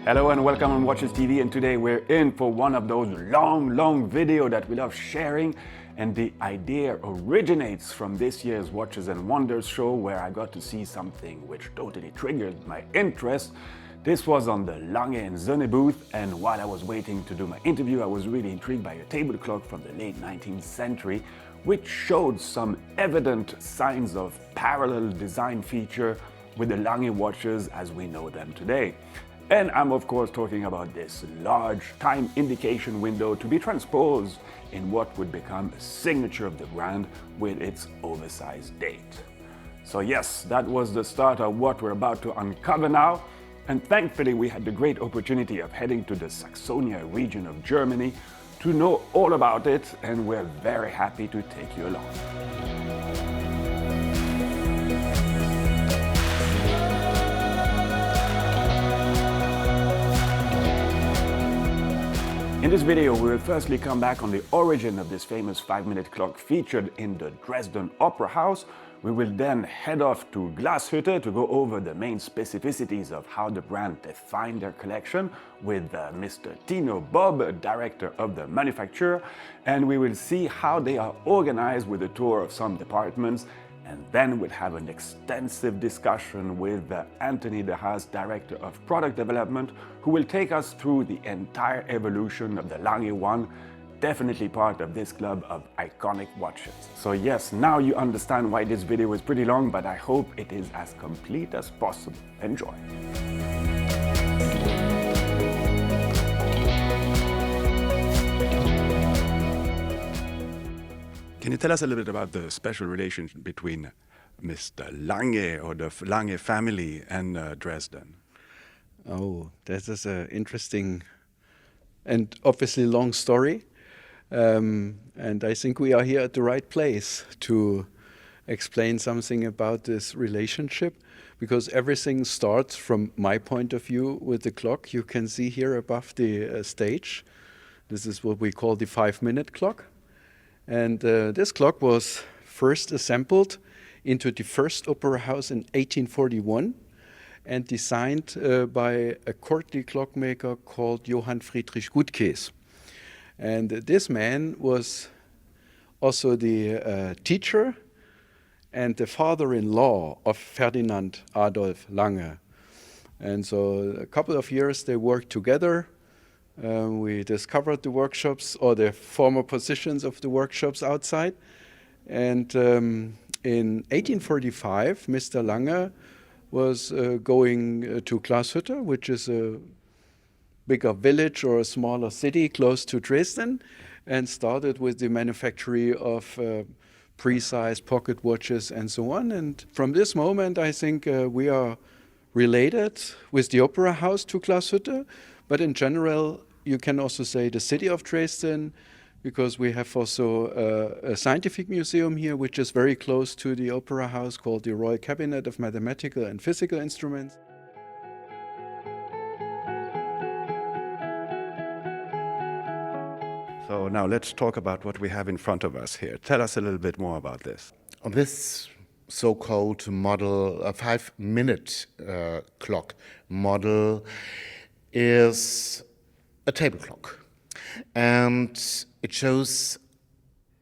Hello and welcome on Watches TV, and today we're in for one of those long video that we love sharing, and the idea originates from this year's Watches and Wonders show where I got to see something which totally triggered my interest. This was on the Lange Söhne booth, and while I was waiting to do my interview I was really intrigued by a table clock from the late 19th century which showed some evident signs of parallel design feature with the Lange watches as we know them today. And I'm of course talking about this large time indication window to be transposed in what would become a signature of the brand with its oversized date. So yes, that was the start of what we're about to uncover now, and thankfully we had the great opportunity of heading to the Saxonia region of Germany to know all about it, and we're very happy to take you along. In this video, we will firstly come back on the origin of this famous 5-minute clock featured in the Dresden Opera House. We will then head off to Glashütte to go over the main specificities of how the brand defined their collection with Mr. Tino Bob, director of the manufacturer, and we will see how they are organized with a tour of some departments. And then we'll have an extensive discussion with Anthony De Haas, Director of Product Development, who will take us through the entire evolution of the Lange 1, definitely part of this club of iconic watches. So yes, now you understand why this video is pretty long, but I hope it is as complete as possible. Enjoy! Can you tell us a little bit about the special relationship between Mr. Lange or the Lange family and Dresden? Oh, that is an interesting and obviously long story. And I think we are here at the right place to explain something about this relationship, because everything starts from my point of view with the clock. You can see here above the stage. This is what we call the 5-minute clock. And this clock was first assembled into the first opera house in 1841 and designed by a courtly clockmaker called Johann Friedrich Gutkäs. And this man was also the teacher and the father-in-law of Ferdinand Adolph Lange. And so a couple of years they worked together. We discovered the workshops, or the former positions of the workshops outside. And in 1845, Mr. Lange was going to Glashütte, which is a bigger village or a smaller city close to Dresden, and started with the manufacture of precise pocket watches and so on. And from this moment, I think we are related with the opera house to Glashütte, but in general, you can also say the city of Dresden, because we have also a scientific museum here, which is very close to the opera house, called the Royal Cabinet of Mathematical and Physical Instruments. So now let's talk about what we have in front of us here. Tell us a little bit more about this. This so-called model, a 5-minute clock model, is a table clock, and it shows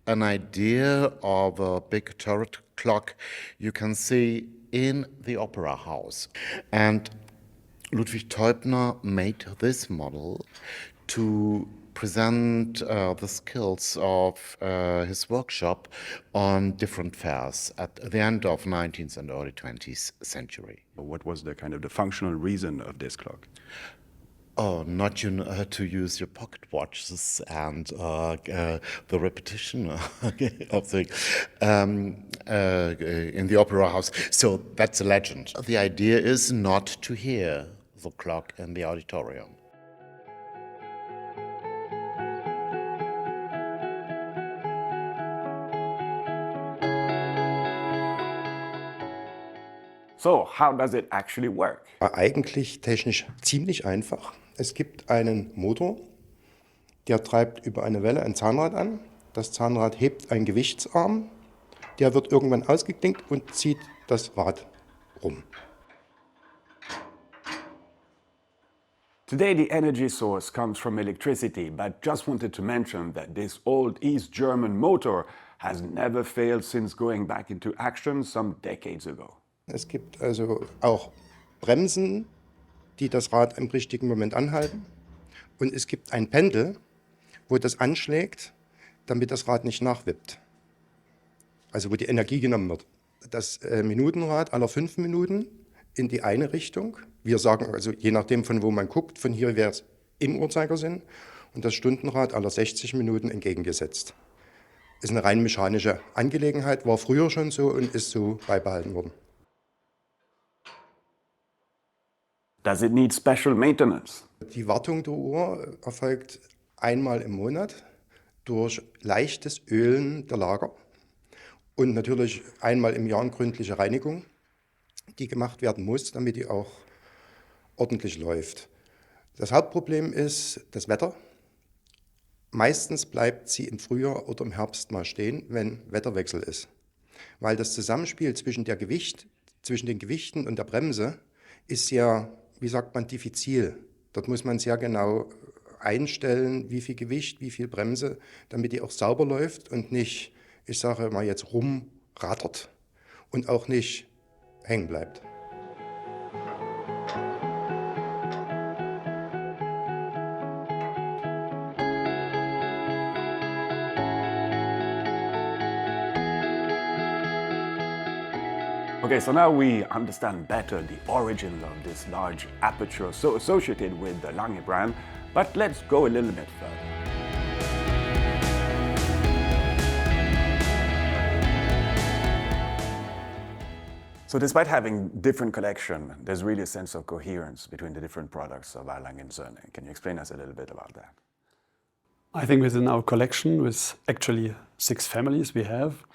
an idea of a big turret clock you can see in the opera house. And Ludwig Teubner made this model to present the skills of his workshop on different fairs at the end of 19th and early 20th century. What was the kind of the functional reason of this clock? Oh, not to use your pocket watches and the repetition of the in the opera house. So that's a legend. The idea is not to hear the clock in the auditorium. So, how does it actually work? Eigentlich technisch ziemlich einfach. Es gibt einen Motor, der treibt über eine Welle ein Zahnrad an. Das Zahnrad hebt einen Gewichtsarm, der wird irgendwann ausgeklinkt und zieht das Rad rum. Today the energy source comes from electricity, but just wanted to mention that this old East German motor has never failed since going back into action some decades ago. Es gibt also auch Bremsen, die das Rad im richtigen Moment anhalten. Und es gibt ein Pendel, wo das anschlägt, damit das Rad nicht nachwippt. Also wo die Energie genommen wird. Das Minutenrad aller 5 Minuten in die eine Richtung. Wir sagen also, je nachdem von wo man guckt, von hier wäre es im Uhrzeigersinn. Und das Stundenrad aller 60 Minuten entgegengesetzt. Ist eine rein mechanische Angelegenheit, war früher schon so und ist so beibehalten worden. Does it need special maintenance? Die Wartung der Uhr erfolgt einmal im Monat durch leichtes Ölen der Lager und natürlich einmal im Jahr eine gründliche Reinigung, die gemacht werden muss, damit die auch ordentlich läuft. Das Hauptproblem ist das Wetter. Meistens bleibt sie im Frühjahr oder im Herbst mal stehen, wenn Wetterwechsel ist. Weil das Zusammenspiel zwischen den Gewichten und der Bremse ist ja, wie sagt man, diffizil. Dort muss man sehr genau einstellen, wie viel Gewicht, wie viel Bremse, damit die auch sauber läuft und nicht, ich sage mal jetzt, rumrattert und auch nicht hängen bleibt. Okay, so now we understand better the origin of this large aperture so associated with the Lange brand, but let's go a little bit further. So despite having different collection, there's really a sense of coherence between the different products of Lange Söhne. Can you explain us a little bit about that? I think within our collection, with actually 6 families we have,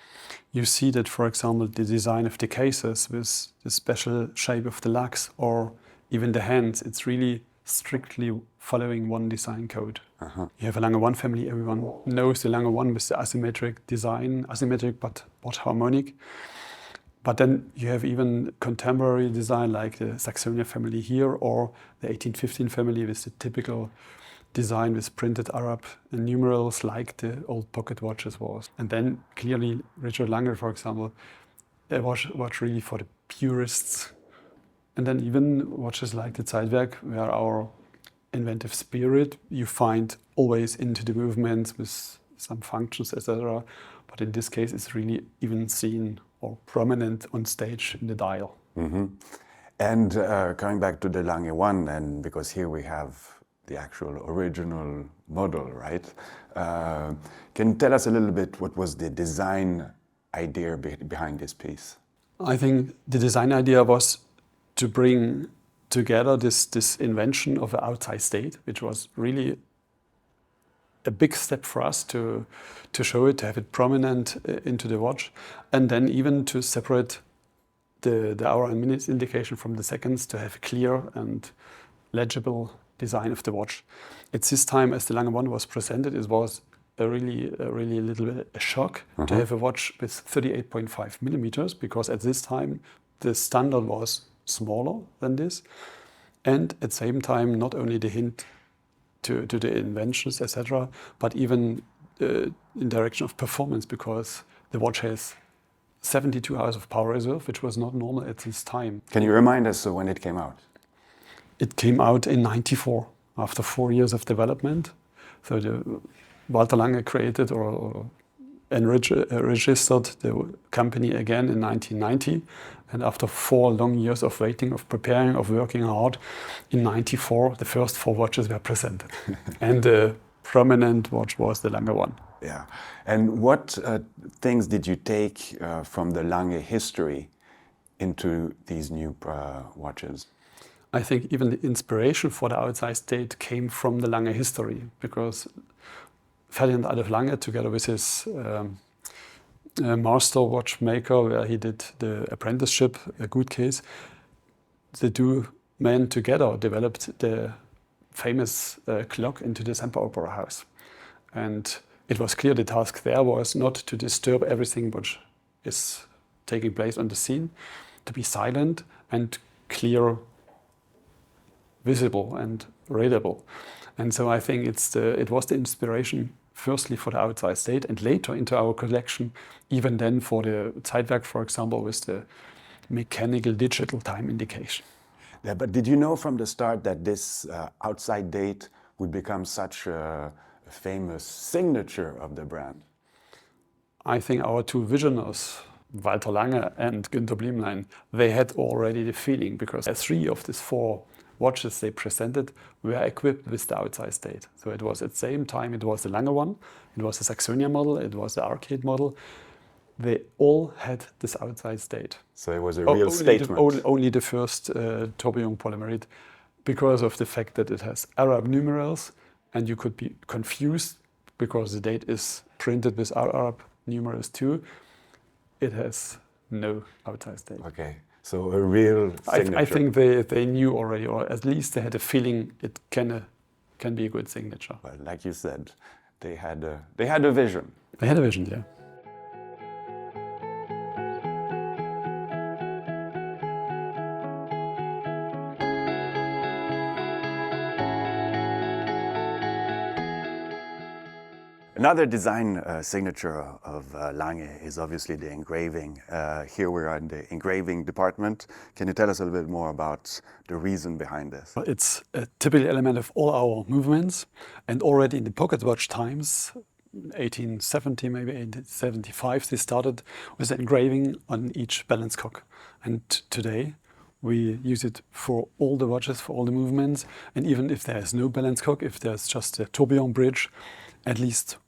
you see that, for example, the design of the cases with the special shape of the lugs or even the hands, it's really strictly following one design code. You have a Lange 1 family, everyone knows the Lange 1 with the asymmetric design, asymmetric but harmonic. But then you have even contemporary design like the Saxonia family here or the 1815 family with the typical design with printed Arab numerals like the old pocket watches was. And then clearly Richard Lange, for example, a watch really for the purists. And then even watches like the Zeitwerk, where our inventive spirit you find always into the movements with some functions, etc. But in this case, it's really even seen or prominent on stage in the dial. Mm-hmm. And coming back to the Lange 1, and because here we have the actual original model, right? Can you tell us a little bit what was the design idea behind this piece? I think the design idea was to bring together this invention of an outside state, which was really a big step for us to show it, to have it prominent into the watch, and then even to separate the hour and minutes indication from the seconds, to have a clear and legible design of the watch. At this time, as the Lange 1 was presented, it was a really little bit a shock to have a watch with 38.5 millimeters, because at this time the standard was smaller than this, and at the same time not only the hint to the inventions, etc., but even in direction of performance, because the watch has 72 hours of power reserve, which was not normal at this time. Can you remind us when it came out? It came out in '94, after 4 years of development. So the Walter Lange created or registered the company again in 1990. And after 4 long years of waiting, of preparing, of working hard, in '94, the first 4 watches were presented. And the prominent watch was the Lange 1. Yeah. And what things did you take from the Lange history into these new watches? I think even the inspiration for the outside state came from the Lange history, because Ferdinand Adolph Lange, together with his master watchmaker, where he did the apprenticeship, a good case, the 2 men together developed the famous clock into the Semperoper house. And it was clear the task there was not to disturb everything which is taking place on the scene, to be silent and clear visible and readable. And so I think it was the inspiration firstly for the outside state and later into our collection, even then for the Zeitwerk, for example, with the mechanical digital time indication. Yeah, but did you know from the start that this outside date would become such a famous signature of the brand? I think our two visionaries, Walter Lange and Günter Blümlein, they had already the feeling because 3 of these 4 watches they presented were equipped with the outside date. So it was at the same time, it was the Lange one, it was the Saxonia model, it was the Arcade model. They all had this outside date. So it was a real statement. Only the first tourbillon polymeride, because of the fact that it has Arab numerals and you could be confused because the date is printed with Arab numerals too. It has no outside date. Okay, so a real signature. I think they knew already, or at least they had a feeling it can be a good signature. Well, like you said, they had a vision. They had a vision, yeah. Another design signature of Lange is obviously the engraving. Here we are in the engraving department. Can you tell us a little bit more about the reason behind this? It's a typical element of all our movements, and already in the pocket watch times, 1870, maybe 1875, they started with engraving on each balance cock. And today we use it for all the watches, for all the movements, and even if there is no balance cock, if there's just a tourbillon bridge, at least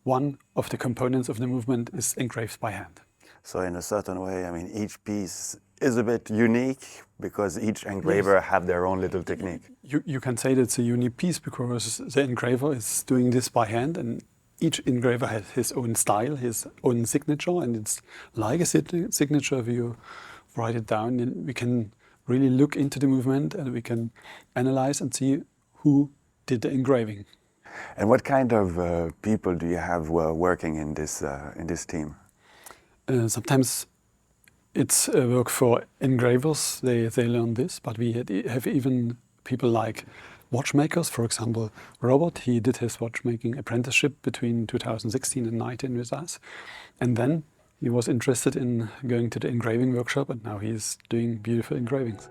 one of the components of the movement is engraved by hand. So in a certain way, I mean, each piece is a bit unique because each engraver have their own little technique. You can say that it's a unique piece because the engraver is doing this by hand, and each engraver has his own style, his own signature, and it's like a signature. If you write it down, and we can really look into the movement and we can analyze and see who did the engraving. And what kind of people do you have working in this team? Sometimes it's work for engravers, they learn this, but we have even people like watchmakers. For example, Robert, he did his watchmaking apprenticeship between 2016 and 2019 with us. And then he was interested in going to the engraving workshop, and now he's doing beautiful engravings.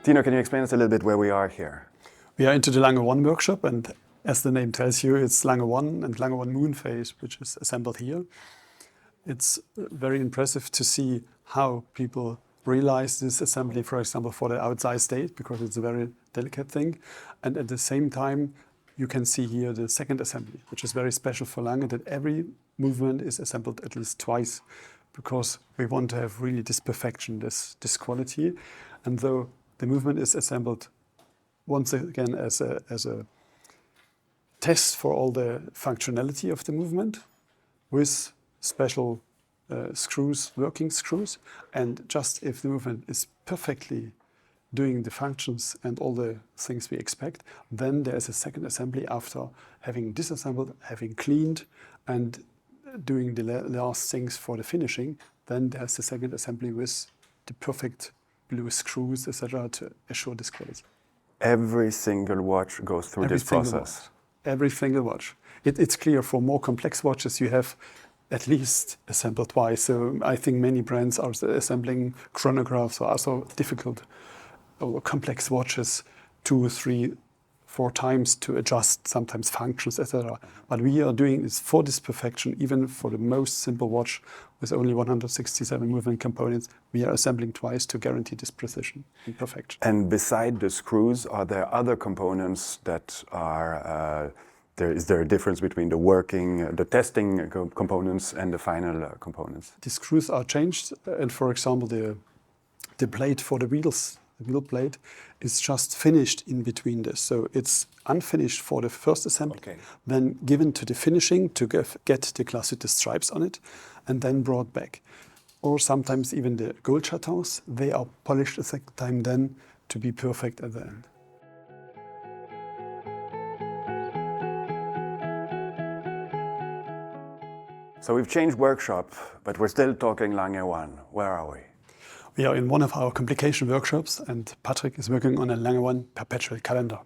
Tino, can you explain us a little bit where we are here? We are into the Lange 1 workshop, and as the name tells you, it's Lange 1 and Lange 1 moon phase, which is assembled here. It's very impressive to see how people realize this assembly, for example, for the outside state, because it's a very delicate thing. And at the same time, you can see here the second assembly, which is very special for Lange, that every movement is assembled at least twice, because we want to have really this perfection, this quality. And though the movement is assembled once again as a test for all the functionality of the movement with special screws, working screws. And just if the movement is perfectly doing the functions and all the things we expect, then there is a second assembly after having disassembled, having cleaned, and doing the last things for the finishing. Then there's the second assembly with the perfect blue screws, etc., to assure this quality. Every single watch goes through this process. Every single watch. It's clear for more complex watches you have at least assembled twice. So I think many brands are assembling chronographs or also difficult or complex watches 2, 3, 4 times to adjust sometimes functions, etc. But we are doing this for this perfection, even for the most simple watch with only 167 movement components, we are assembling twice to guarantee this precision and perfection. And beside the screws, are there other components that are, is there a difference between the testing components and the final components? The screws are changed, and for example, the plate for the wheels, the wheel plate, is just finished in between this. So it's unfinished for the first assembly, then given to the finishing to get the glassite stripes on it, and then brought back. Or sometimes even the gold chatons, they are polished a second time then to be perfect at the end. So we've changed workshop, but we're still talking Lange 1. Where are we? We are in one of our complication workshops, and Patrick is working on a Lange 1 perpetual calendar.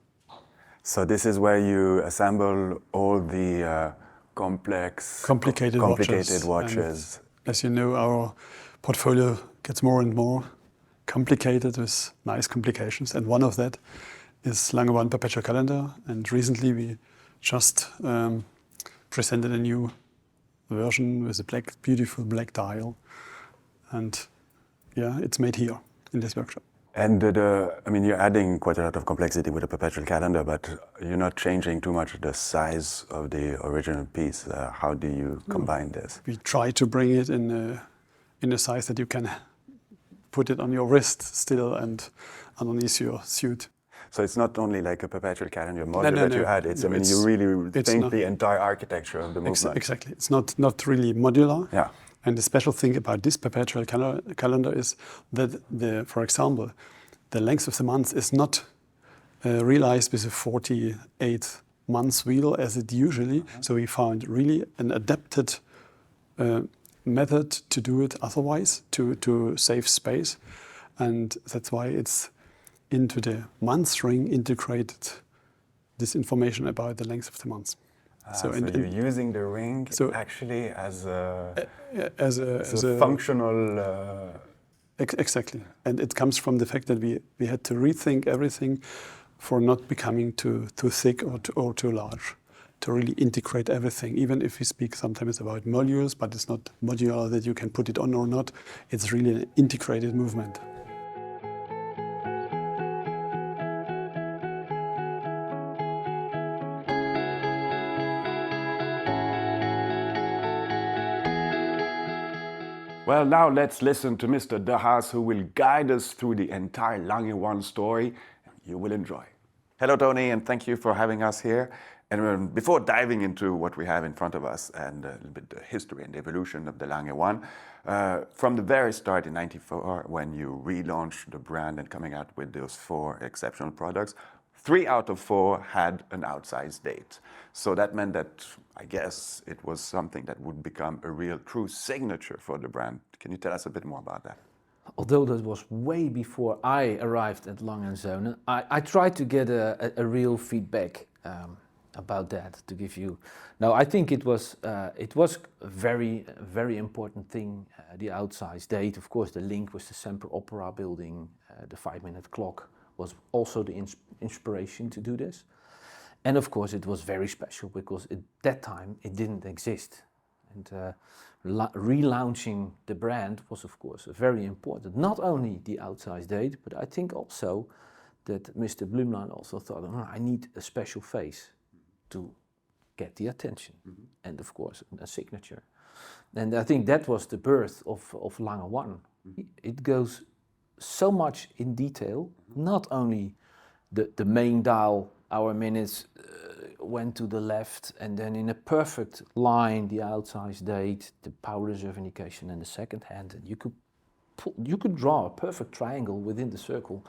So this is where you assemble all the complicated watches. And as you know, our portfolio gets more and more complicated with nice complications, and one of that is Lange 1 perpetual calendar. And recently we just presented a new version with a beautiful black dial, and yeah, it's made here in this workshop. And I mean, you're adding quite a lot of complexity with a perpetual calendar, but you're not changing too much the size of the original piece. How do you combine this? We try to bring it in a size that you can put it on your wrist still and underneath your suit. So it's not only like a perpetual calendar module you add. It's, I mean, you really think the entire architecture of the movement. Exactly. It's not really modular. Yeah. And the special thing about this perpetual calendar is that, for example, the length of the month is not realized with a 48 months wheel as it usually. So we found really an adapted method to do it otherwise, to save space. And that's why it's into the month ring integrated this information about the length of the months. So you're using the ring actually as a functional... Exactly. And it comes from the fact that we had to rethink everything for not becoming too thick or too large, to really integrate everything. Even if we speak sometimes about modules, but it's not modular that you can put it on or not. It's really an integrated movement. Well, now let's listen to Mr. De Haas, who will guide us through the entire Lange 1 story. You will enjoy. Hello, Tony, and thank you for having us here. And before diving into what we have in front of us and a little bit the history and evolution of the Lange 1, from the very start in '94, when you relaunched the brand and coming out with those 4 exceptional products, 3 out of 4 had an outsized date. So that meant that, I guess, it was something that would become a real true signature for the brand. Can you tell us a bit more about that? Although that was way before I arrived at Lange Söhne, I tried to get a real feedback about that to give you. Now, I think it was a very important thing, the outsized date. Of course, the link with the Semperoper building, the 5-minute clock was also the inspiration to do this. And of course, it was very special because at that time it didn't exist. And relaunching the brand was, of course, very important. Not only the outsized date, but I think also that Mr. Blumlein also thought, I need a special face to get the attention. And of course, a signature. And I think that was the birth of Lange 1. It goes so much in detail, not only the main dial, our minutes went to the left, and then in a perfect line, the outsized date, the power reserve indication, and the second hand. And you could draw a perfect triangle within the circle,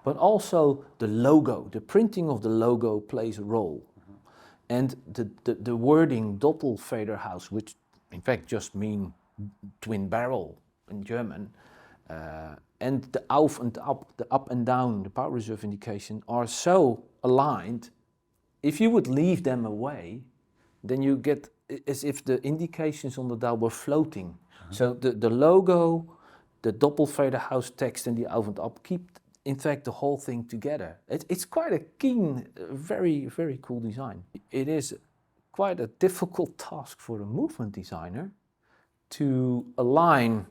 but also the logo, the printing of the logo plays a role. And the wording Doppelfederhaus, which in fact just mean twin barrel in German, and the auf and up, the up and down, the power reserve indication are so aligned. If you would leave them away, then you get as if the indications on the dial were floating. So the logo, the Doppelfederhaus text, and the auf and up keep, in fact, the whole thing together. It's quite a keen, very cool design. It is quite a difficult task for a movement designer to align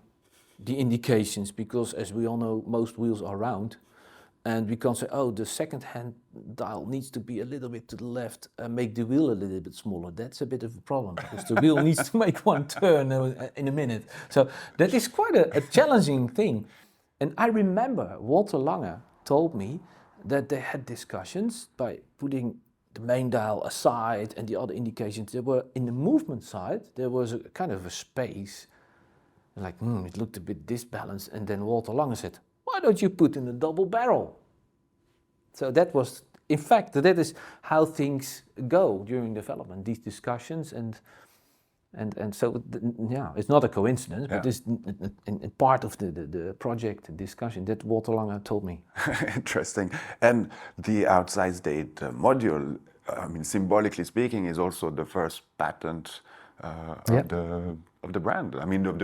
the indications, because as we all know, most wheels are round, and we can't say, oh, the second hand dial needs to be a little bit to the left and make the wheel a little bit smaller. That's a bit of a problem, because the wheel needs to make one turn in a minute. So that is quite a challenging thing. And I remember Walter Lange told me that they had discussions by putting the main dial aside and the other indications. There were, in the movement side, there was a kind of a space. Like, it looked a bit disbalanced. And then Walter Lange said, why don't you put in a double barrel? So that was, in fact, that is how things go during development, these discussions. And And so, yeah, it's not a coincidence, Yeah. but it's in part of the project discussion that Walter Lange told me. Interesting. And the outside date module, I mean, symbolically speaking, is also the first patent Yeah. of the brand. I mean, of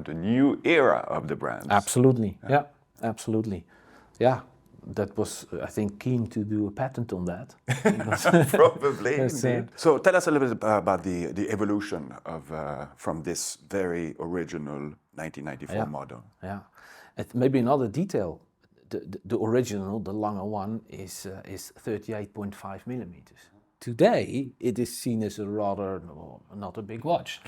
the new era of the brand. Absolutely, yeah, absolutely, yeah. That was, I think, keen to do a patent on that. Probably, That's, indeed. So tell us a little bit about the evolution of from this very original 1994 model. Yeah, maybe another detail. The original, the Lange one, is 38.5 millimeters. Today, it is seen as a rather not a big watch.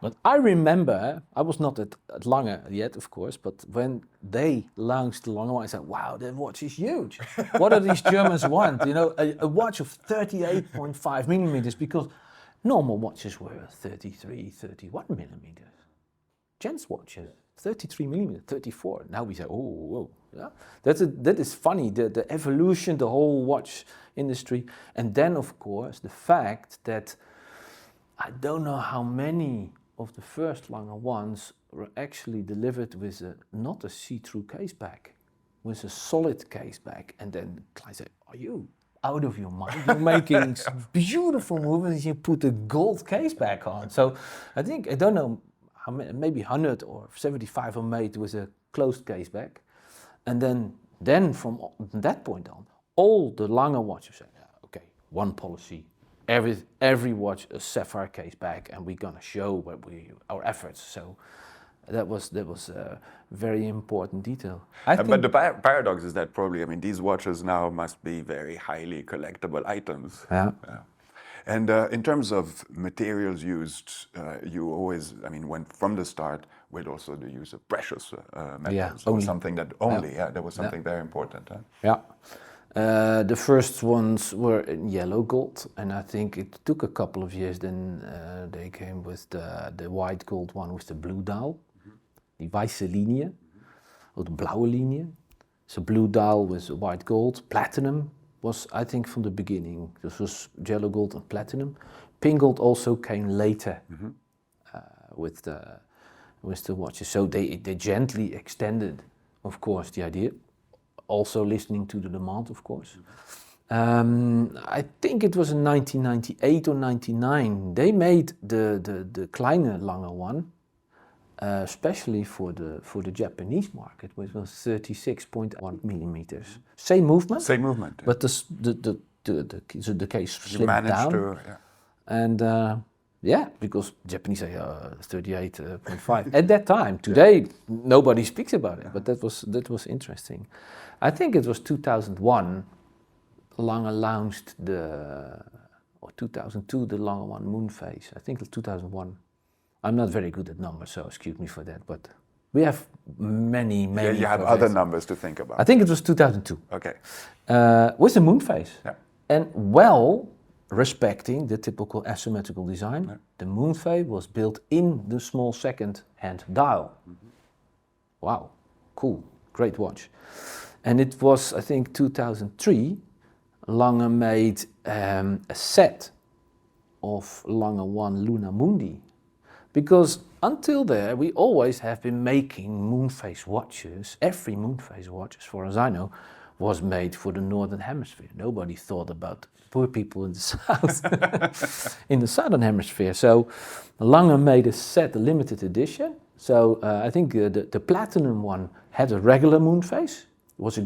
But I remember, I was not at Lange yet, of course, but when they launched the Lange one, I said, wow, that watch is huge. What do these Germans want? You know, a watch of 38.5 millimeters, because normal watches were 33, 31 millimeters. Gents watches, 33 millimeters, 34. Now we say, oh, whoa. Yeah? That is funny, the evolution, the whole watch industry. And then, of course, the fact that I don't know how many of the first Lange ones were actually delivered with not a see-through case back, with a solid case back. And then I said, are you out of your mind? You're making beautiful movements, you put a gold case back on. So I think, I don't know, how many, maybe 100 or 75 are made with a closed case back. And then from that point on, all the Lange watches said, yeah, okay, one policy. Every watch a sapphire case back, and we're gonna show our efforts. So that was a very important detail. But the paradox is that probably, I mean, these watches now must be very highly collectible items. Yeah. And in terms of materials used, you always, I mean, went from the start with also the use of precious metals. Yeah, That was something that that was something very important. Huh? Yeah. The first ones were in yellow gold, and I think it took a couple of years. Then they came with the white gold one with the blue dial, the weiße Linie, or the blaue Linie. So blue dial with white gold. Platinum was, I think, from the beginning. This was yellow gold and platinum. Pink gold also came later with the watches. So they gently extended, of course, the idea. Also listening to the demand, of course. I think it was in 1998 or 99. They made the kleine Lange one, especially for the Japanese market, which was 36.1 millimeters. Same movement. Same movement. But the case slimmed managed down. to, And yeah, because Japanese say 38.5 at that time. Today nobody speaks about it, but that was interesting. I think it was 2001. Lange launched or 2002 the Lange one moon phase. I think it was 2001. I'm not very good at numbers, so excuse me for that. But we have many. Yeah, you have projects. other numbers to think about. I think it was 2002. Okay. With the moon phase. Yeah. And well, respecting the typical asymmetrical design, the moon phase was built in the small second-hand dial. Wow, cool, great watch. And it was, I think, 2003, Lange made a set of Lange 1 Luna Mundi. Because until there, we always have been making moon phase watches. Every moon phase watch, as far as I know, was made for the Northern Hemisphere. Nobody thought about poor people in the South, in the Southern Hemisphere. So Lange made a set, a limited edition. So I think the platinum one had a regular moon phase. It was a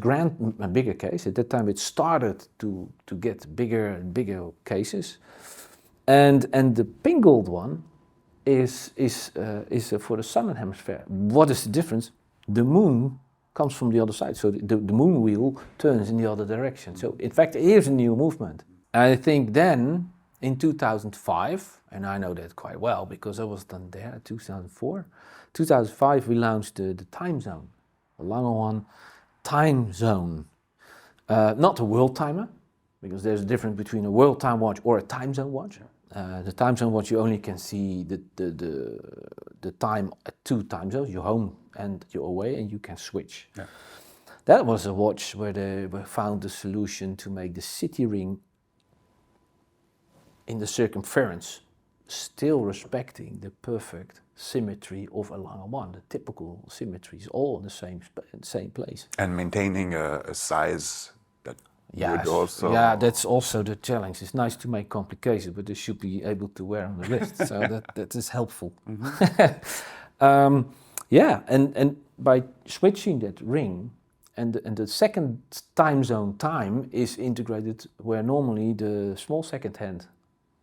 bigger case. At that time, it started to get bigger and bigger cases. And the pink gold one is for the Southern Hemisphere. What is the difference? The moon comes from the other side, so the moon wheel turns in the other direction. So in fact, here's a new movement. I think then, in 2005, and I know that quite well because I was done there in 2004, 2005 we launched the time zone, the Lange one time zone. Not a world timer, because there's a difference between a world time watch or a time zone watch. The time zone watch, you only can see the time at 2 time zones, you're home and you're away, and you can switch. Yeah. That was a watch where they found the solution to make the city ring in the circumference still respecting the perfect symmetry of a Lange 1. The typical symmetry is all in the same place. And maintaining a size that would also... Yeah, that's also the challenge. It's nice to make complications, but they should be able to wear on the wrist. So that is helpful. Yeah, and by switching that ring, and the second time zone time is integrated where normally the small second hand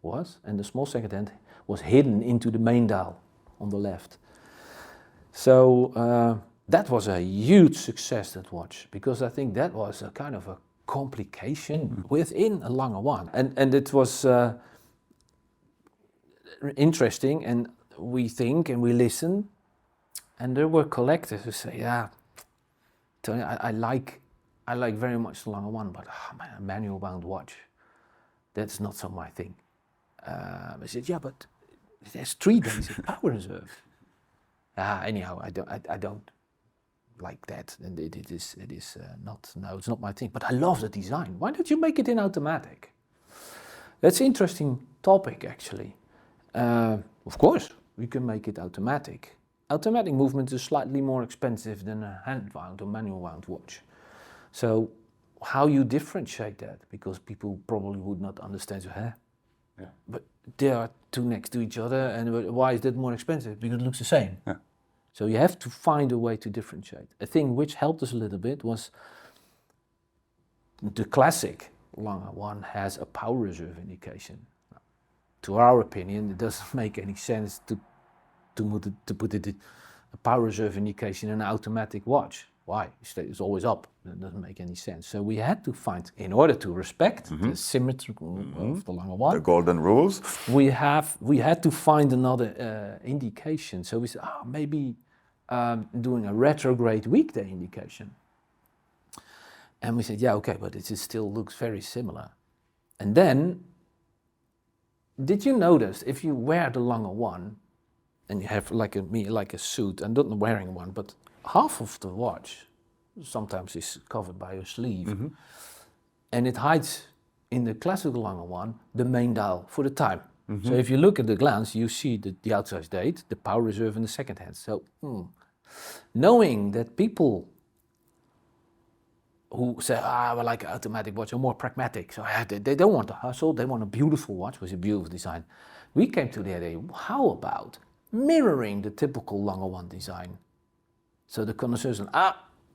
was, and the small second hand was hidden into the main dial on the left. So that was a huge success, that watch, because I think that was a kind of a complication within a Lange 1. And it was interesting, and we think and we listen, and there were collectors who say, yeah, Tony, I like very much the Lange 1, but man, a manual wound watch, that's not so my thing. I said, yeah, but it has 3 days of power reserve. Anyhow, I don't like that, and it is not. No, it's not my thing. But I love the design. Why don't you make it in automatic? That's an interesting topic, actually. Of course, we can make it automatic. Automatic movement is slightly more expensive than a hand wound or manual wound watch. So, how you differentiate that? Because people probably would not understand. So, yeah. But they are 2 next to each other, and why is that more expensive? Because it looks the same. Yeah. So you have to find a way to differentiate. A thing which helped us a little bit was the classic Lange 1 has a power reserve indication. To our opinion, it doesn't make any sense to put a power reserve indication in an automatic watch. Why? It's always up. That doesn't make any sense. So we had to find, in order to respect the symmetry of the Lange 1, the golden rules, we had to find another indication. So we said, maybe doing a retrograde weekday indication. And we said, yeah, okay, but it still looks very similar. And then, did you notice if you wear the Lange 1 and you have like a suit, and not wearing one, but half of the watch sometimes is covered by a sleeve, and it hides in the classical Lange 1 the main dial for the time. So if you look at the glance, you see the outside date, the power reserve, and the second hand. So knowing that people who say, I like an automatic watch, are more pragmatic, so they don't want to hustle, they want a beautiful watch with a beautiful design. We came to the idea, how about mirroring the typical Lange 1 design? So the connoisseurs,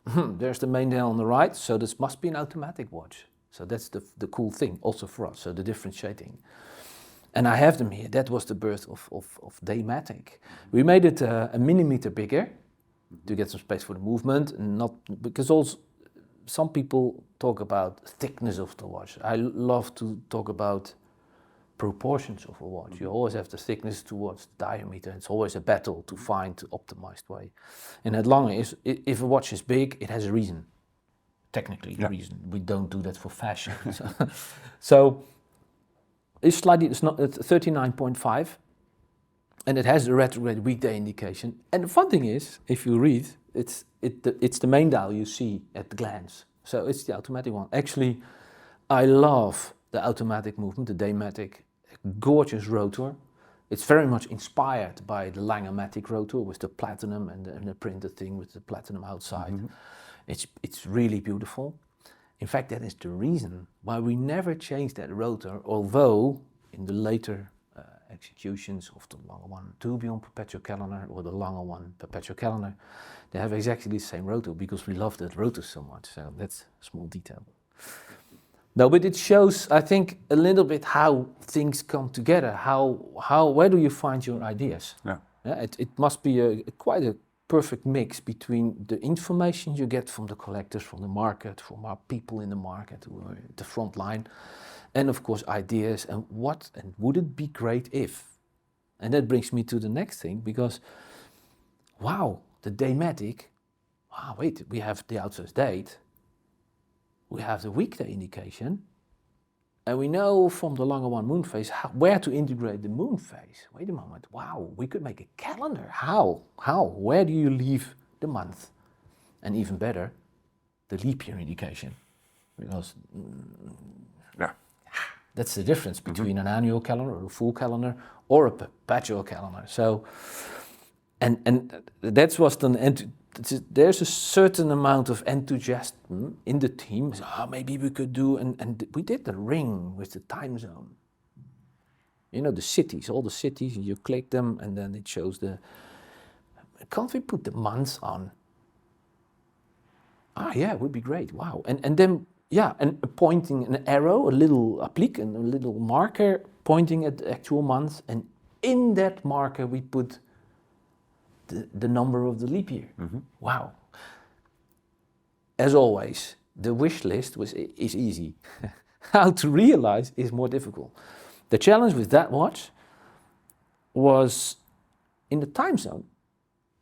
there's the main dial on the right, so this must be an automatic watch. So that's the cool thing, also for us, so the differentiating. And I have them here. That was the birth of Daymatic. We made it a millimeter bigger to get some space for the movement, and not because also some people talk about thickness of the watch. I love to talk about proportions of a watch. You always have the thickness towards the diameter. It's always a battle to find the optimized way. And at Lange, if a watch is big, it has a reason. Technically, a reason. We don't do that for fashion. So it's not 39.5, and it has the retrograde weekday indication. And the fun thing is, if you read, it's the main dial you see at the glance. So it's the automatic one. Actually, I love the automatic movement, the Daymatic, gorgeous rotor. It's very much inspired by the Lange-matic rotor with the platinum and the printed thing with the platinum outside. It's really beautiful. In fact, that is the reason why we never changed that rotor, although in the later executions of the Lange 1 Tourbillon perpetual calendar or the Lange 1 perpetual calendar, they have exactly the same rotor because we love that rotor so much. So that's a small detail. No, but it shows, I think, a little bit how things come together. Where do you find your ideas? Yeah, it must be quite a perfect mix between the information you get from the collectors, from the market, from our people in the market who are at the front line, and of course ideas and would it be great if? And that brings me to the next thing, because wow, the Daymatic, wait, we have the outside date, we have the weekday indication, and we know from the Lange 1 moon phase where to integrate the moon phase. Wait a moment, wow, we could make a calendar. How? Where do you leave the month? And even better, the leap year indication. Because That's the difference between an annual calendar or a full calendar or a perpetual calendar. So, and that was there's a certain amount of enthusiasm in the team. So, maybe we could do, and we did the ring with the time zone. You know, the cities, all the cities, and you click them and then it shows can't we put the months on? Yeah, it would be great, wow. And then, and pointing an arrow, a little applique and a little marker pointing at the actual months, and in that marker we put the number of the leap year. Wow. As always, the wish list is easy. How to realize is more difficult. The challenge with that watch was in the time zone.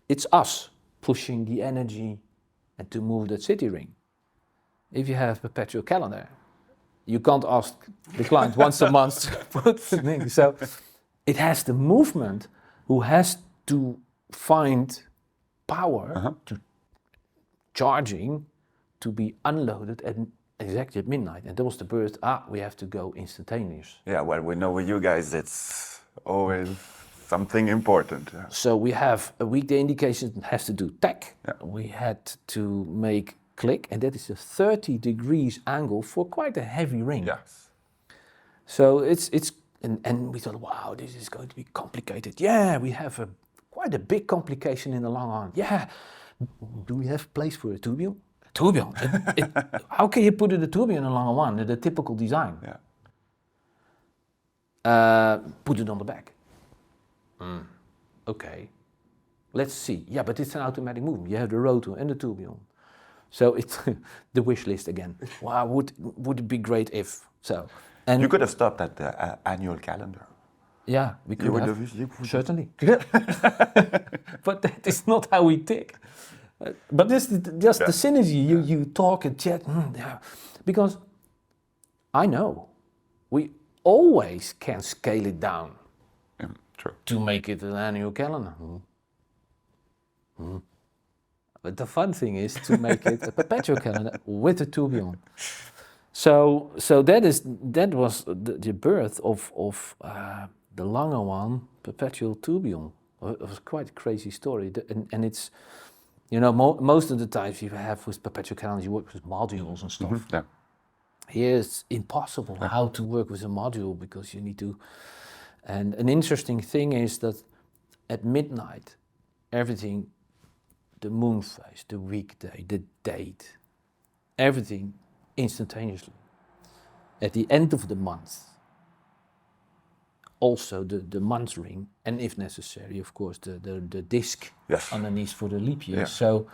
It's us pushing the energy and to move that city ring. If you have perpetual calendar, you can't ask the client once a month to put the thing. So it has the movement who has to find power to charging to be unloaded at exactly at midnight. And that was the burst. We have to go instantaneous. Yeah, well, we know with you guys it's always something important. Yeah. So we have a weekday indication that has to do tech. Yeah. We had to make click, and that is a 30 degrees angle for quite a heavy ring. Yes. So and we thought, wow, this is going to be complicated. Yeah, we have quite a big complication in the long arm. Yeah, do we have place for a tourbillon? Tourbillon. How can you put a tourbillon in a longer one? The typical design. Yeah. Put it on the back. Okay. Let's see. Yeah, but it's an automatic movement. You have the rotor and the tourbillon. So it's the wish list again. Wow, would it be great if so? And you could have stopped at the annual calendar. Yeah, we could have. Certainly. But that is not how we tick. But this is just the synergy. You talk and chat. Because I know we always can scale it down to make it an annual calendar. But the fun thing is to make it a perpetual calendar with a tourbillon. So that was the birth of the Lange one, perpetual tourbillon. It was quite a crazy story, and it's, you know, most of the times you have with perpetual calendars you work with modules and stuff. Yeah. Here it's impossible how to work with a module because you need to. And an interesting thing is that at midnight, everything, the moon phase, the weekday, the date, everything instantaneously. At the end of the month, also the month ring, and if necessary, of course, the disc underneath for the leap year. Yeah. So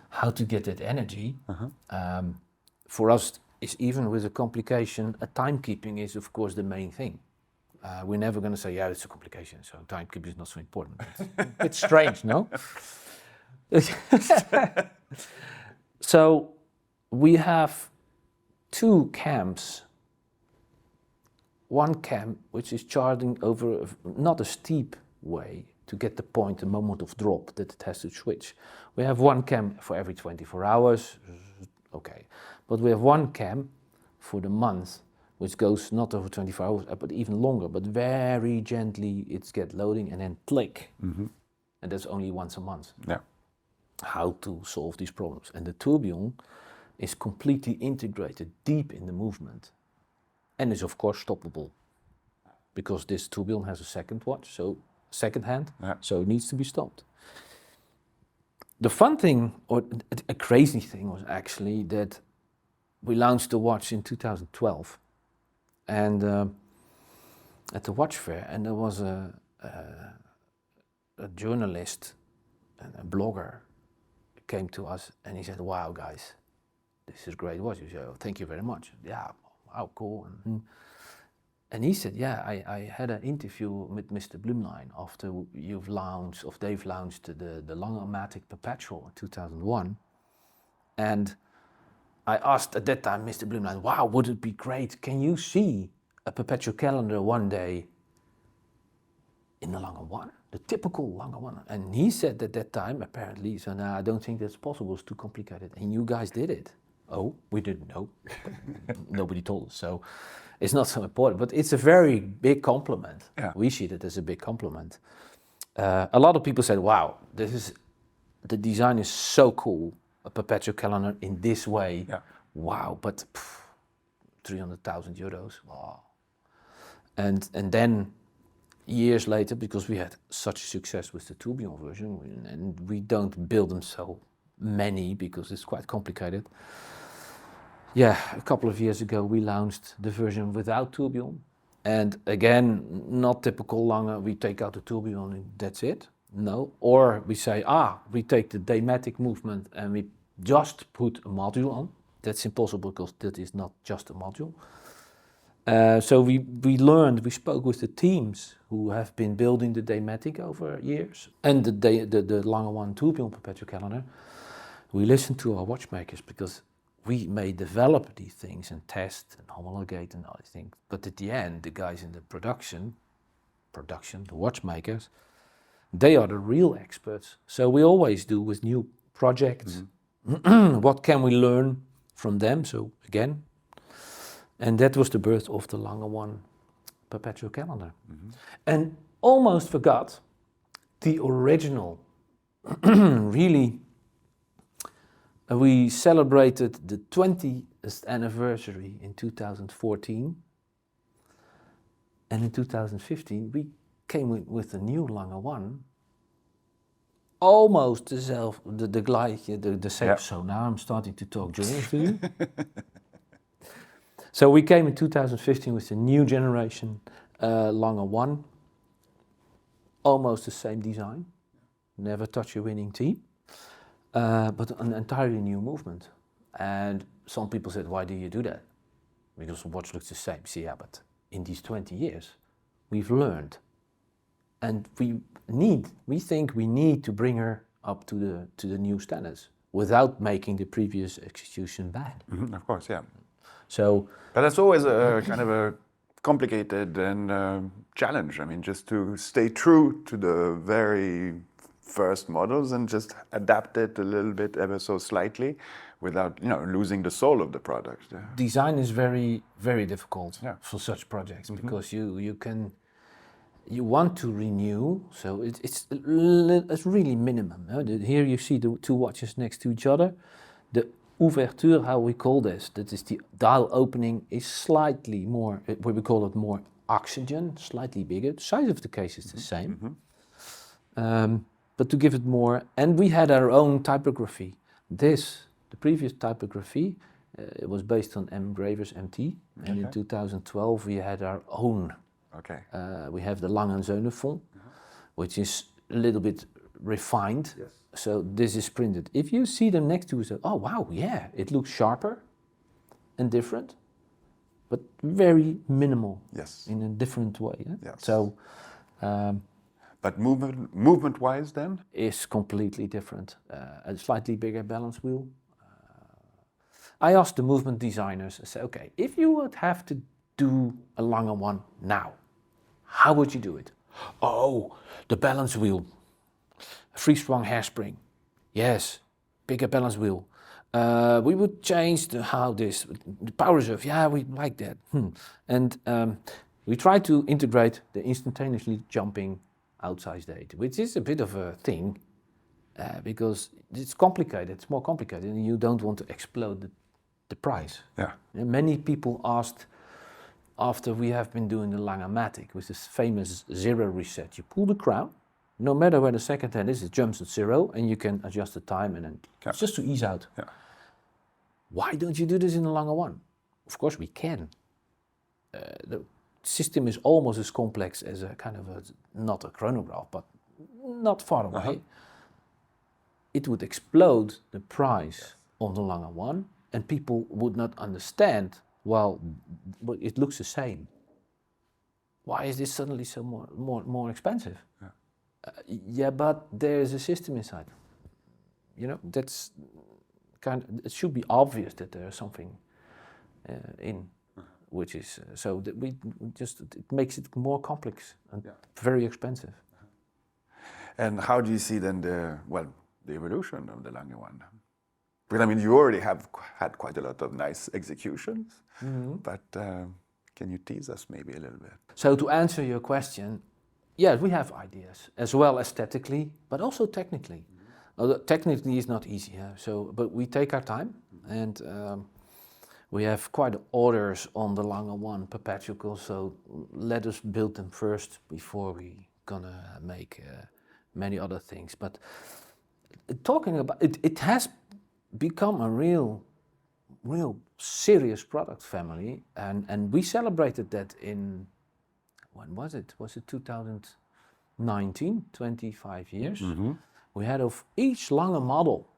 how to get that energy, for us, is even with a complication, a timekeeping is, of course, the main thing. We're never going to say, it's a complication, so timekeeping is not so important. It's strange, no? So we have two camps. One camp which is charging over not a steep way to get the point, the moment of drop that it has to switch. We have one camp for every 24 hours, okay. But we have one camp for the month which goes not over 24 hours, but even longer, but very gently it's get loading and then click. And that's only once a month. Yeah. How to solve these problems. And the tourbillon is completely integrated deep in the movement and is of course stoppable because this tourbillon has a second watch, so second hand, so it needs to be stopped. The fun thing, or a crazy thing, was actually that we launched the watch in 2012 and at the watch fair, and there was a journalist and a blogger came to us and he said, wow guys, this is great watch. You said, oh, thank you very much. Yeah, wow, cool. And he said, I had an interview with Mr. Blumlein after they've launched the Lange Perpetual in 2001. And I asked at that time Mr. Blumlein, wow, would it be great? Can you see a perpetual calendar one day in the Lange one? The typical Lange one. And he said at that time, apparently, so no, I don't think that's possible, it's too complicated. And you guys did it. Oh, we didn't know. Nobody told us. So it's not so important, but it's a very big compliment. Yeah. We see it as a big compliment. A lot of people said, wow, the design is so cool, a perpetual calendar in this way. Yeah. Wow, but 300,000 euros, wow. And then years later, because we had such a success with the tourbillon version, and we don't build them so many because it's quite complicated. Yeah, a couple of years ago we launched the version without tourbillon. And again, not typical Lange, we take out the tourbillon and that's it. No, or we say, we take the deimatic movement and we just put a module on. That's impossible because that is not just a module. So we learned, we spoke with the teams who have been building the deimatic over years and the Lange 1 tourbillon perpetual calendar. We listened to our watchmakers because we may develop these things and test and homologate and all these things. But at the end, the guys in the production, the watchmakers, they are the real experts. So we always do with new projects. Mm-hmm. What can we learn from them? So again, and that was the birth of the Lange 1 perpetual calendar. Mm-hmm. And almost forgot the original, really. We celebrated the 20th anniversary in 2014. And in 2015, we came with the new Lange 1. Almost the same. Yeah. So now I'm starting to talk German to you. So we came in 2015 with the new generation Lange 1. Almost the same design. Never touch a winning team. But an entirely new movement. And some people said, why do you do that? Because the watch looks the same. See, yeah, but in these 20 years, we've learned. And we think we need to bring her up to the new standards without making the previous execution bad. Mm-hmm, of course, yeah. So, but that's always a kind of a complicated and challenge. I mean, just to stay true to the very first models and just adapt it a little bit ever so slightly without losing the soul of the product. Yeah. Design is very, very difficult for such projects because you want to renew, so it's really minimum. Here you see the two watches next to each other. The ouverture, how we call this, that is the dial opening, is slightly more, we call it more oxygen, slightly bigger. The size of the case is the same. But to give it more, and we had our own typography. The previous typography, it was based on Engravers MT, and in 2012 we had our own. Okay. We have the Lange Söhne font, which is a little bit refined. Yes. So this is printed. If you see them next to each other, oh wow, yeah, it looks sharper and different, but very minimal. Yes. In a different way. Yeah? Yes. So. But movement-wise then? Is completely different. A slightly bigger balance wheel. I asked the movement designers, I said, okay, if you would have to do a Lange 1 now, how would you do it? Oh, the balance wheel. Free-sprung hairspring. Yes, bigger balance wheel. We would change the power reserve. Yeah, we like that. And we try to integrate the instantaneously jumping outside date, which is a bit of a thing because it's complicated. It's more complicated, and you don't want to explode the price. Yeah. And many people asked after we have been doing the Lange-matic with this famous zero reset. You pull the crown, no matter where the second hand is, it jumps at zero, and you can adjust the time, and then it's just to ease out. Yeah. Why don't you do this in the Lange 1? Of course we can. The system is almost as complex as a kind of not a chronograph, but not far away. It would explode the price of the Lange 1, and people would not understand, well, but it looks the same. Why is this suddenly so more expensive? Yeah, but there is a system inside. That's it should be obvious that there is something in. Which is so that it makes it more complex and very expensive. And how do you see then the evolution of the Lange 1? Because I mean, you already have had quite a lot of nice executions, but Can you tease us maybe a little bit? So to answer your question, yes, we have ideas, as well aesthetically, but also technically. Although technically is not easy, but we take our time, and we have quite orders on the Lange 1 perpetual, so let us build them first before we gonna make many other things. But talking about it, it has become a real serious product family, and we celebrated that in, when was it? Was it 2019, 25 years? Mm-hmm. We had of each Lange model,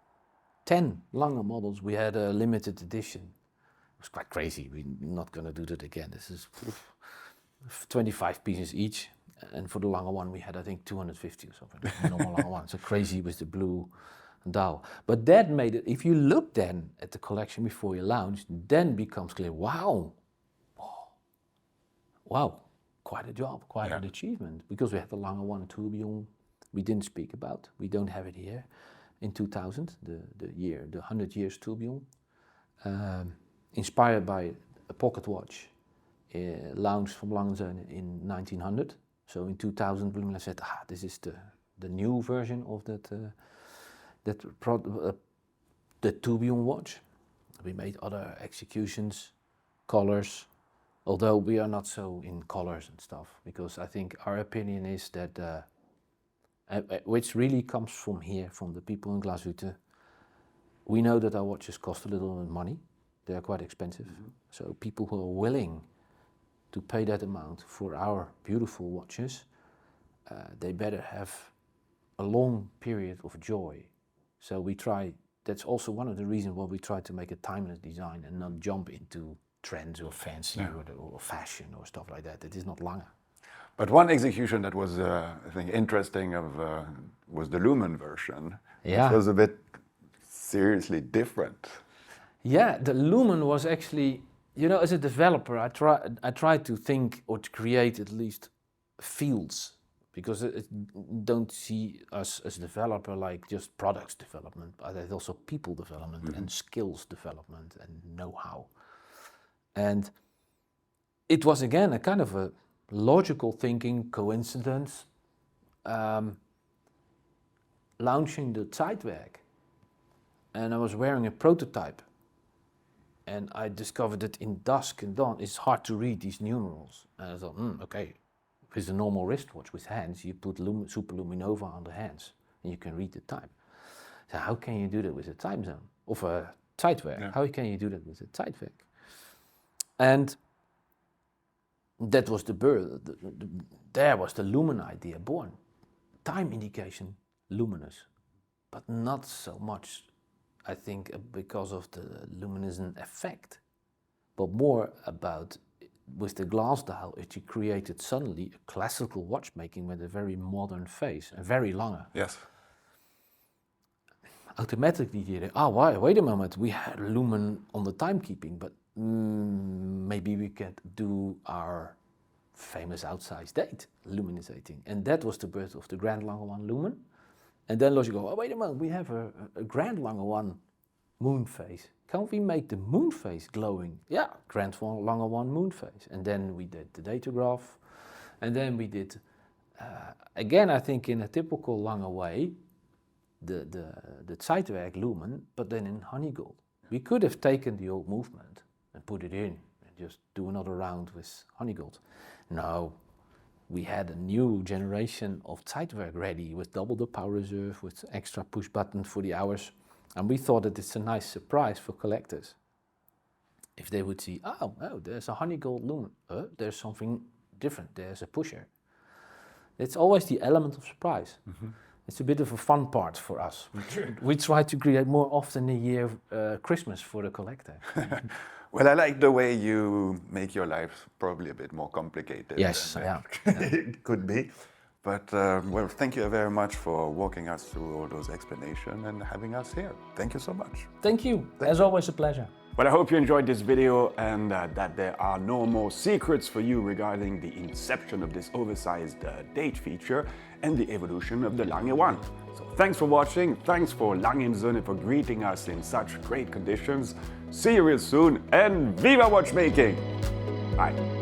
10 Lange models, we had a limited edition. It was quite crazy, we're not gonna do that again. This is 25 pieces each, and for the Lange 1 we had, I think, 250 or something, normal Lange 1, so crazy with the blue dial. But that made it, if you look then at the collection before you launch, then becomes clear, wow, quite a job, quite an achievement, because we had the Lange 1 tourbillon we didn't speak about, we don't have it here, in 2000, the 100 years tourbillon, inspired by a pocket watch launched from Lange Söhne in 1900. So in 2000, Blumler said, this is the new version of the tourbillon watch. We made other executions, colors, although we are not so in colors and stuff, because I think our opinion is that, which really comes from here, from the people in Glashütte, we know that our watches cost a little bit of money. They are quite expensive. Mm-hmm. So people who are willing to pay that amount for our beautiful watches, they better have a long period of joy. So we try, that's also one of the reasons why we try to make a timeless design and not jump into trends or fancy or fashion or stuff like that. It is not Lange. But one execution that was, I think, interesting was the Lumen version. Yeah. It was a bit seriously different. Yeah, the Lumen was actually, as a developer, I try to think or to create at least fields, because I don't see us as a developer like just products development, but there's also people development and skills development and know-how. And it was again a kind of a logical thinking, coincidence, launching the Zeitwerk, and I was wearing a prototype, and I discovered that in dusk and dawn it's hard to read these numerals, and I thought, okay, with a normal wristwatch with hands, you put superluminova on the hands and you can read the time. So how can you do that with a time zone of a Zeitwerk? Yeah. How can you do that with a Zeitwerk? And that was the birth, there was the Lumen idea born. Time indication, luminous, but not so much, I think, because of the luminescent effect, but more about, with the glass dial, it created suddenly a classical watchmaking with a very modern face, and very Lange. Yes. Automatically you think, wait a moment, we had Lumen on the timekeeping, but maybe we can do our famous outsized date, luminizating. And that was the birth of the Grand Lange 1 Lumen. And then you go, wait a moment, we have a Grand Lange 1 moon phase. Can't we make the moon phase glowing? Yeah, Grand Lange 1 moon phase. And then we did the datograph. And then we did, again, I think in a typical Lange way, the Zeitwerk Lumen, but then in honeygold. We could have taken the old movement and put it in and just do another round with honeygold. No, we had a new generation of Zeitwerk ready with double the power reserve, with extra push button for the hours. And we thought that it's a nice surprise for collectors. If they would see, oh, there's a honeygold Lumen. There's something different, there's a pusher. It's always the element of surprise. Mm-hmm. It's a bit of a fun part for us. We try to create more often a year Christmas for the collector. Well, I like the way you make your life probably a bit more complicated. Yes, it could be. But well, thank you very much for walking us through all those explanations and having us here. Thank you so much. Thank you. As always, a pleasure. Well, I hope you enjoyed this video and that there are no more secrets for you regarding the inception of this oversized date feature and the evolution of the Lange 1. So thanks for watching. Thanks for Lange Söhne for greeting us in such great conditions. See you real soon and viva watchmaking! Bye.